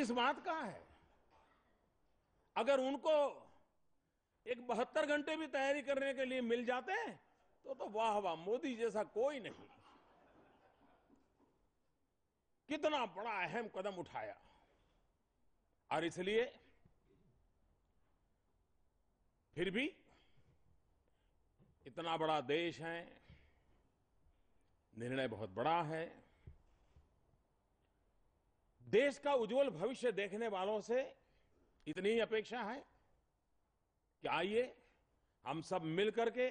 किस बात का है? अगर उनको एक 72 घंटे भी तैयारी करने के लिए मिल जाते तो वाह वाह, मोदी जैसा कोई नहीं। कितना बड़ा अहम कदम उठाया। और इसलिए फिर भी इतना बड़ा देश है, निर्णय बहुत बड़ा है। देश का उज्जवल भविष्य देखने वालों से इतनी ही अपेक्षा है कि आइए हम सब मिलकर के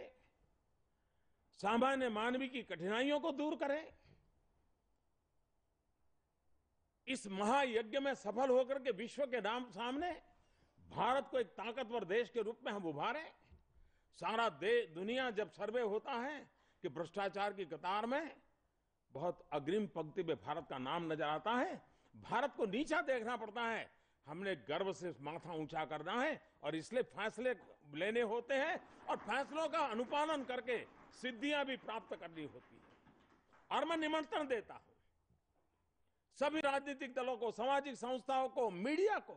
सामान्य मानवी की कठिनाइयों को दूर करें। इस महायज्ञ में सफल होकर के विश्व के नाम सामने भारत को एक ताकतवर देश के रूप में हम उभारें। सारा दुनिया जब सर्वे होता है कि भ्रष्टाचार की कतार में बहुत अग्रिम पंक्ति में भारत का नाम नजर आता है, भारत को नीचा देखना पड़ता है। हमने गर्व से माथा ऊंचा करना है और इसलिए फैसले लेने होते हैं और फैसलों का अनुपालन करके सिद्धियां भी प्राप्त करनी होती है। और मैं निमंत्रण देता हूं सभी राजनीतिक दलों को, सामाजिक संस्थाओं को, मीडिया को।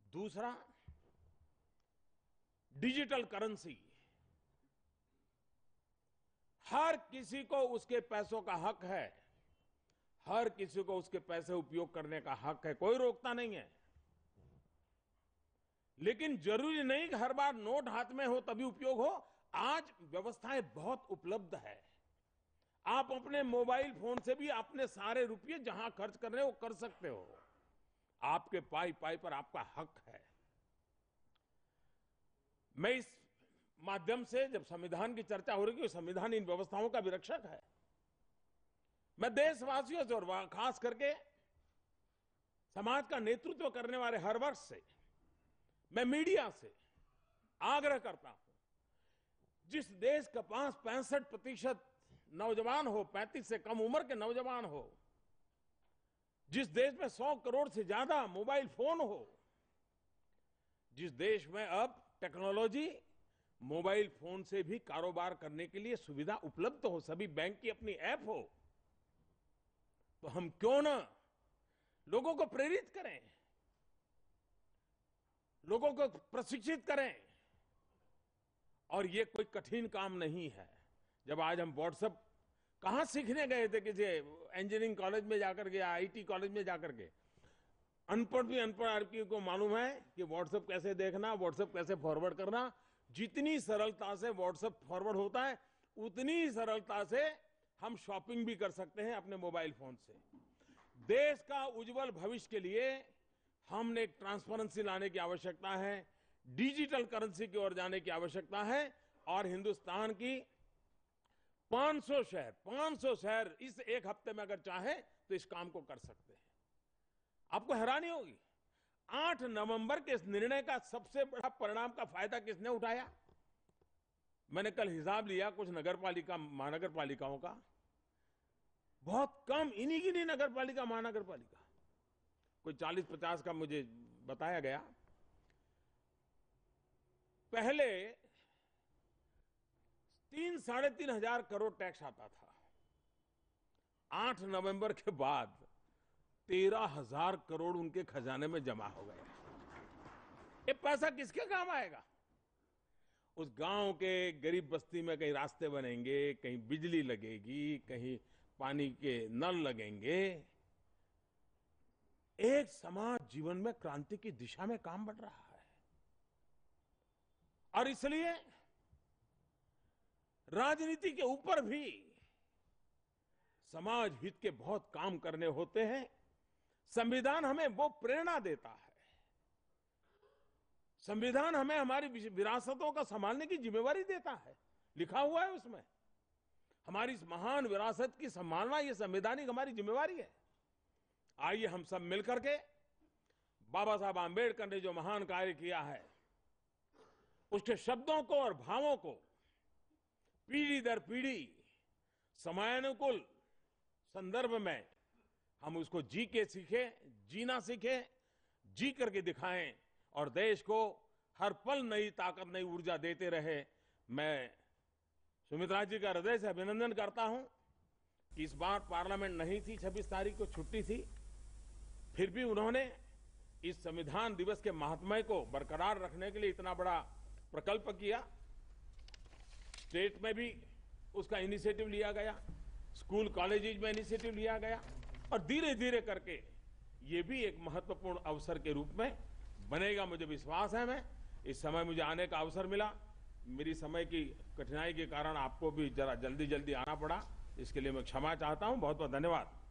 दूसरा, डिजिटल करेंसी। हर किसी को उसके पैसों का हक है, हर किसी को उसके पैसे उपयोग करने का हक है, कोई रोकता नहीं है। लेकिन जरूरी नहीं कि हर बार नोट हाथ में हो तभी उपयोग हो। आज व्यवस्थाएं बहुत उपलब्ध है। आप अपने मोबाइल फोन से भी अपने सारे रुपये जहां खर्च कर रहे हो वो कर सकते हो। आपके पाई पाई पर आपका हक है। मैं इस माध्यम से, जब संविधान की चर्चा हो रही है, संविधान इन व्यवस्थाओं का भी रक्षक है। मैं देशवासियों से और खास करके समाज का नेतृत्व करने वाले हर वर्ग से, मैं मीडिया से आग्रह करता हूं, जिस देश के पास 65% नौजवान हो, 35 से कम उम्र के नौजवान हो, जिस देश में 100 करोड़ से ज्यादा मोबाइल फोन हो, जिस देश में अब टेक्नोलॉजी मोबाइल फोन से भी कारोबार करने के लिए सुविधा उपलब्ध हो, सभी बैंक की अपनी ऐप हो, तो हम क्यों ना लोगों को प्रेरित करें, लोगों को प्रशिक्षित करें। और ये कोई कठिन काम नहीं है। जब आज हम व्हाट्सएप कहां सीखने गए थे, किसी इंजीनियरिंग कॉलेज में जाकर के, आईटी कॉलेज में जाकर के, अनपढ़ भी अनपढ़ आदमी को मालूम है कि व्हाट्सएप कैसे देखना, व्हाट्सएप कैसे फॉरवर्ड करना। जितनी सरलता से व्हाट्सएप फॉरवर्ड होता है, उतनी ही सरलता से हम शॉपिंग भी कर सकते हैं अपने मोबाइल फोन से। देश का उज्जवल भविष्य के लिए हमने एक ट्रांसपेरेंसी लाने की आवश्यकता है, डिजिटल करेंसी की ओर जाने की आवश्यकता है। और हिंदुस्तान की 500 शहर इस एक हफ्ते में अगर चाहे तो इस काम को कर सकते हैं। आपको हैरानी होगी, 8 नवंबर के इस निर्णय का सबसे बड़ा परिणाम का फायदा किसने उठाया? मैंने कल हिसाब लिया कुछ नगरपालिका, महानगर पालिकाओं का। बहुत कम, इन्हीं की नगर पालिका, महानगर पालिका, कोई 40-50 का मुझे बताया गया। पहले 3-3.5 हजार करोड़ टैक्स आता था। 8 नवंबर के बाद 13,000 करोड़ उनके खजाने में जमा हो गया। ये पैसा किसके काम आएगा? उस गांव के गरीब बस्ती में कहीं रास्ते बनेंगे, कहीं बिजली लगेगी, कहीं पानी के नल लगेंगे। एक समाज जीवन में क्रांति की दिशा में काम बढ़ रहा है। और इसलिए राजनीति के ऊपर भी समाज हित के बहुत काम करने होते हैं। संविधान हमें वो प्रेरणा देता है। संविधान हमें हमारी विरासतों का संभालने की जिम्मेवारी देता है, लिखा हुआ है उसमें। हमारी इस महान विरासत की संभालना, ये संवैधानिक हमारी जिम्मेवारी है। आइए हम सब मिलकर के बाबा साहब आंबेडकर ने जो महान कार्य किया है, उसके शब्दों को और भावों को पीढ़ी दर पीढ़ी समयानुकूल संदर्भ में हम उसको जी के सीखें, जीना सीखें, जी करके दिखाएं और देश को हर पल नई ताकत, नई ऊर्जा देते रहे। मैं सुमित्रा जी का हृदय से अभिनंदन करता हूं कि इस बार पार्लियामेंट नहीं थी, 26 तारीख को छुट्टी थी, फिर भी उन्होंने इस संविधान दिवस के महात्म्य को बरकरार रखने के लिए इतना बड़ा प्रकल्प किया। स्टेट में भी उसका इनिशिएटिव लिया गया, स्कूल कॉलेजेस में इनिशिएटिव लिया गया और धीरे धीरे करके ये भी एक महत्वपूर्ण अवसर के रूप में बनेगा। मुझे विश्वास है। मैं इस समय मुझे आने का अवसर मिला, मेरी समय की कठिनाई के कारण आपको भी जरा जल्दी जल्दी आना पड़ा, इसके लिए मैं क्षमा चाहता हूं। बहुत बहुत धन्यवाद।